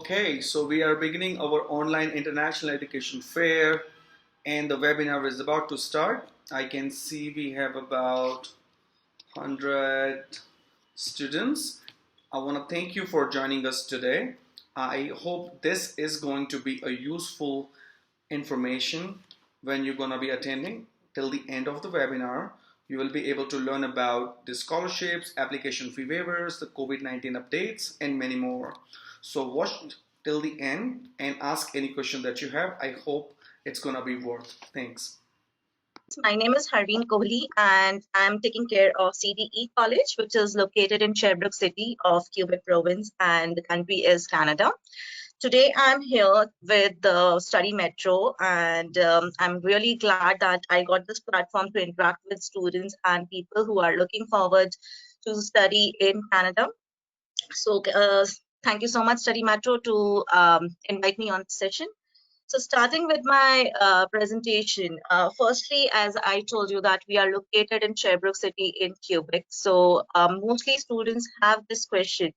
Okay, so we are beginning our online international education fair and the webinar is about to start. I can see we have about 100 students. I want to thank you for joining us today. I hope this is going to be a useful information when you're going to be attending till the end of the webinar. You will be able to learn about the scholarships, application fee waivers, the COVID-19 updates, and many more. So watch till the end and ask any question that you have. I hope it's going to be worth. Thanks. My name is Harveen Kohli and I'm taking care of CDI College, which is located in Sherbrooke City of Quebec province, and the country is Canada. Today I'm here with the Study Metro, and I'm really glad that I got this platform to interact with students and people who are looking forward to study in Canada. So thank you so much, Study Metro, to invite me on the session. So starting with my presentation, firstly, as I told you that we are located in Sherbrooke City in Quebec. So mostly students have this question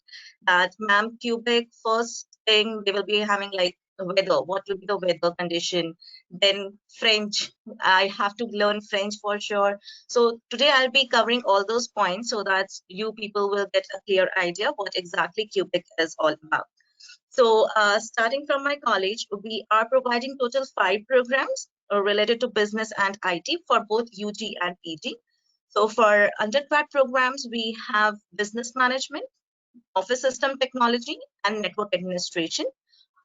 that, ma'am, Quebec, first thing they will be having like the weather, what will be the weather condition? Then French, I have to learn French for sure. So today I'll be covering all those points so that you people will get a clear idea what exactly Quebec is all about. So starting from my college, we are providing total 5 programs related to business and IT for both UG and PG. So for undergrad programs, we have business management, office system technology, and network administration.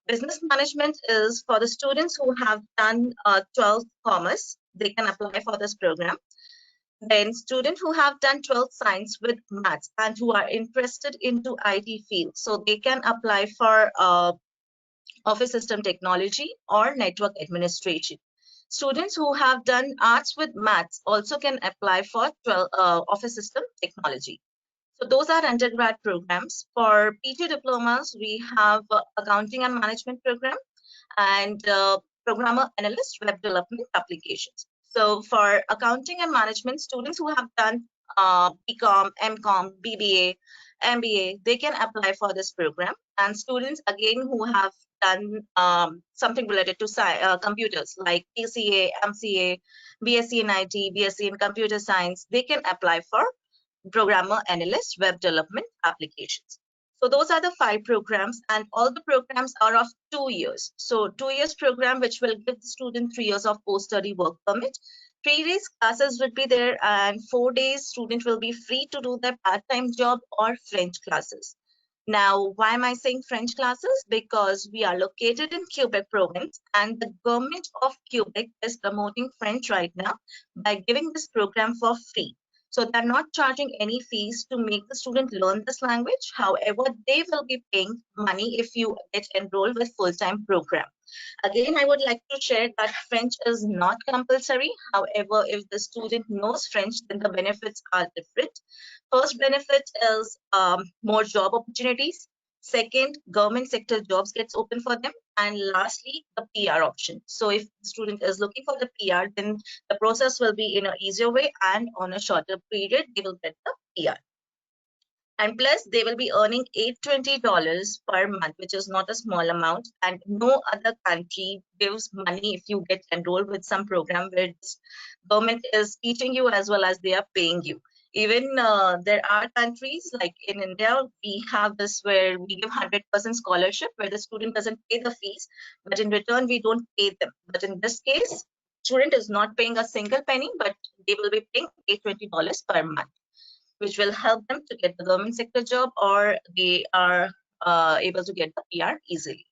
Business management is for the students who have done 12th commerce. They can apply for this program. Then students who have done 12th science with maths and who are interested into IT field, so they can apply for office system technology or network administration. Students who have done arts with maths also can apply for office system technology. So those are undergrad programs. For PG diplomas, we have accounting and management program and programmer analyst web development applications. So for accounting and management, students who have done BCom, MCom, BBA, MBA, they can apply for this program. And students again who have done something related to computers like PCA, MCA, BSc in IT, BSc in computer science, they can apply for programmer analyst web development applications. So those are the 5 programs, and all the programs are of 2 years. So 2 years program, which will give the student 3 years of post-study work permit. 3 days classes will be there, and 4 days student will be free to do their part-time job or French classes. Now, why am I saying French classes? Because we are located in Quebec province, and the government of Quebec is promoting French right now by giving this program for free. So they're not charging any fees to make the student learn this language. However, they will be paying money if you get enrolled with full-time program. Again, I would like to share that French is not compulsory. However, if the student knows French, then the benefits are different. First benefit is more job opportunities. Second, government sector jobs gets open for them. And lastly, the PR option. So if the student is looking for the PR, then the process will be in an easier way, and on a shorter period, they will get the PR. And plus, they will be earning $820 per month, which is not a small amount. And no other country gives money if you get enrolled with some program where government is teaching you as well as they are paying you. Even there are countries like in India, we have this where we give 100% scholarship where the student doesn't pay the fees, but in return, we don't pay them. But in this case, student is not paying a single penny, but they will be paying $820 per month, which will help them to get the government sector job, or they are able to get the PR easily.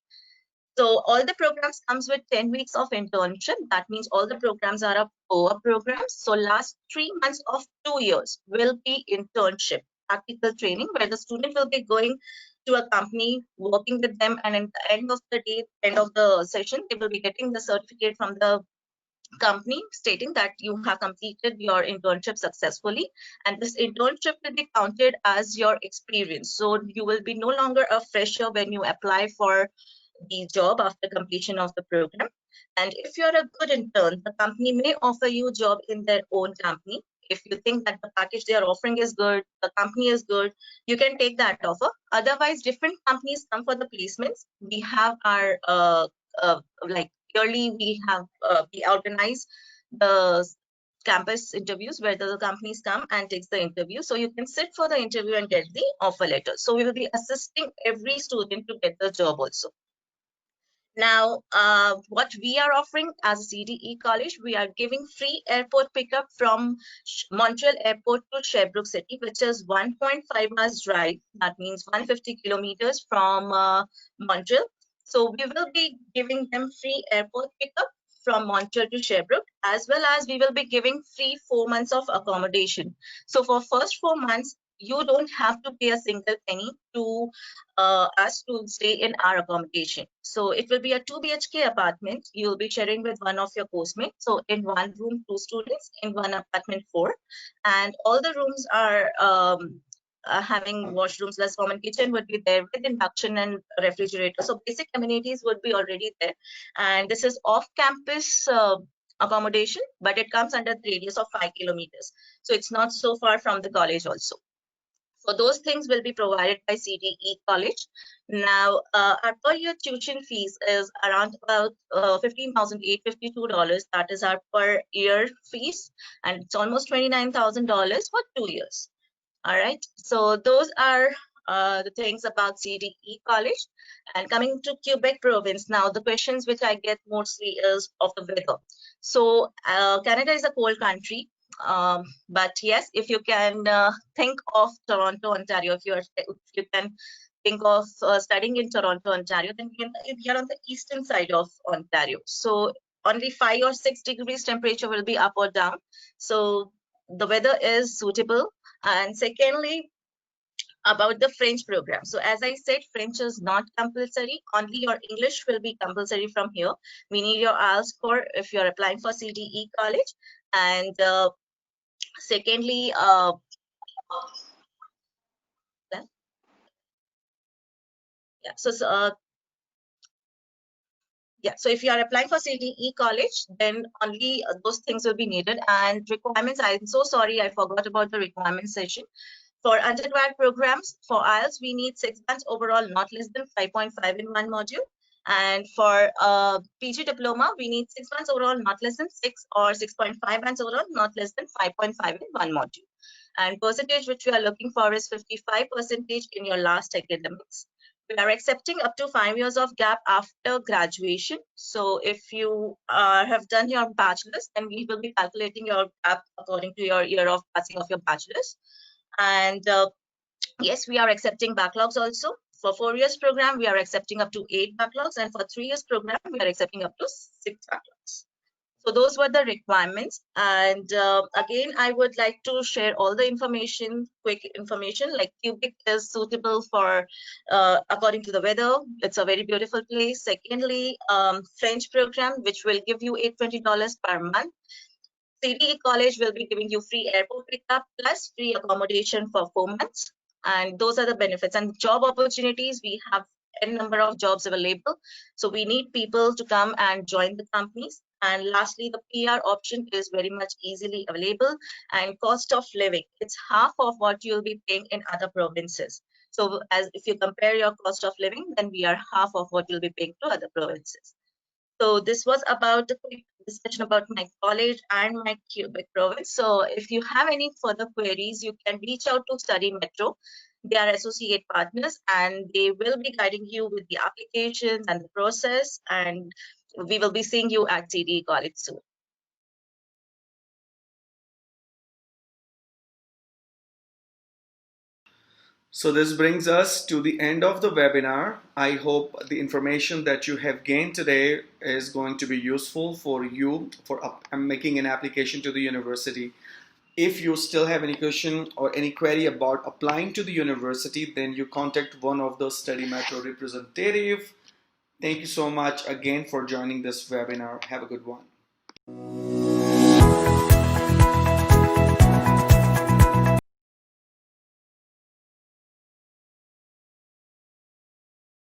So all the programs comes with 10 weeks of internship. That means all the programs are a COA programs. So last 3 months of 2 years will be internship, practical training, where the student will be going to a company, working with them, and at the end of the day, end of the session, they will be getting the certificate from the company stating that you have completed your internship successfully, and this internship will be counted as your experience. So you will be no longer a fresher when you apply for the job after completion of the program. And if you're a good intern, the company may offer you a job in their own company. if you think that the package they are offering is good, the company is good, you can take that offer. Otherwise, different companies come for the placements. We have our like yearly, we organize the campus interviews where the companies come and takes the interview. So you can sit for the interview and get the offer letter. So we will be assisting every student to get the job also. Now, what we are offering as a CDE college, we are giving free airport pickup from Montreal Airport to Sherbrooke City, which is 1.5 hours drive. That means 150 kilometers from Montreal. So we will be giving them free airport pickup from Montreal to Sherbrooke, as well as we will be giving free 4 months of accommodation. So for first 4 months, you don't have to pay a single penny to us to stay in our accommodation. So it will be a 2 BHK apartment. You'll be sharing with one of your postmates. So in one room, 2 students, in one apartment, 4. And all the rooms are having washrooms, plus common kitchen would be there with induction and refrigerator. So basic amenities would be already there. And this is off-campus accommodation, but it comes under the radius of 5 kilometers. So it's not so far from the college also. So those things will be provided by CDE College. Now, our per year tuition fees is around about $15,852. That is our per year fees, and it's almost $29,000 for 2 years. All right. So those are the things about CDE College. And coming to Quebec province, now the questions which I get mostly is of the weather. So Canada is a cold country. But yes, if you can think of Toronto, Ontario, if you can think of studying in Toronto, Ontario, then we are on the eastern side of Ontario. So only 5 or 6 degrees temperature will be up or down. So the weather is suitable. And secondly, about the French program. So as I said, French is not compulsory. Only your English will be compulsory from here. We need your IELTS score if you're applying for CDE College. And secondly, so if you are applying for CDE College, then only those things will be needed. And requirements, I'm so sorry, I forgot about the requirement session. For undergrad programs, for IELTS, we need 6 months overall, not less than 5.5 in one module. And for PG diploma, we need 6 months overall, not less than 6, or 6.5 months overall, not less than 5.5 in one module. And percentage which we are looking for is 55% in your last academics. We are accepting up to 5 years of gap after graduation. So if you have done your bachelor's, then we will be calculating your gap according to your year of passing of your bachelor's. And yes, we are accepting backlogs also. For 4 years program, we are accepting up to 8 backlogs, and for 3 years program, we are accepting up to 6 backlogs. So those were the requirements. And again, I would like to share all the information, quick information, like Quebec is suitable for, according to the weather, it's a very beautiful place. Secondly, French program, which will give you $820 per month. CDE College will be giving you free airport pickup plus free accommodation for 4 months. And those are the benefits. And job opportunities, we have a number of jobs available. So we need people to come and join the companies. And lastly, the PR option is very much easily available. And cost of living, it's half of what you'll be paying in other provinces. So as if you compare your cost of living, then we are half of what you'll be paying to other provinces. So this was about the quick discussion about my college and my Quebec province. So if you have any further queries, you can reach out to Study Metro. They are associate partners and they will be guiding you with the applications and the process. And we will be seeing you at CDE College soon. So this brings us to the end of the webinar. I hope the information that you have gained today is going to be useful for you for making an application to the university. If you still have any question or any query about applying to the university, then you contact one of the Study Metro representative. Thank you so much again for joining this webinar. Have a good one.